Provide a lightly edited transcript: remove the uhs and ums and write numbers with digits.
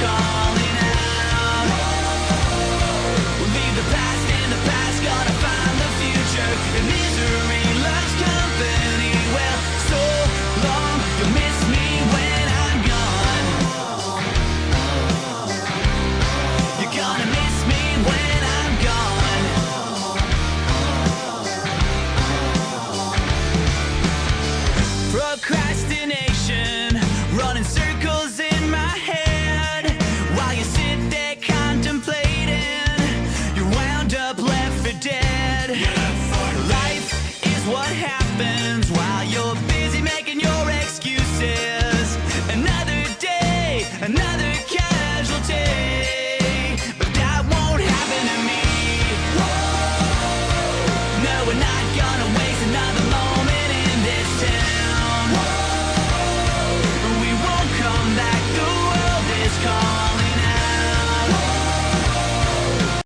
calling out. Leave the past in the past, gotta find the future. And misery loves company. Well, so long, you'll miss me when I'm gone. You're gonna miss me when I'm gone. Procrastination, running circles in my head while you sit there contemplating. You're wound up, left for dead. Life is what happens while you're busy making your excuses. Another day, another casualty, but that won't happen to me. No, we're not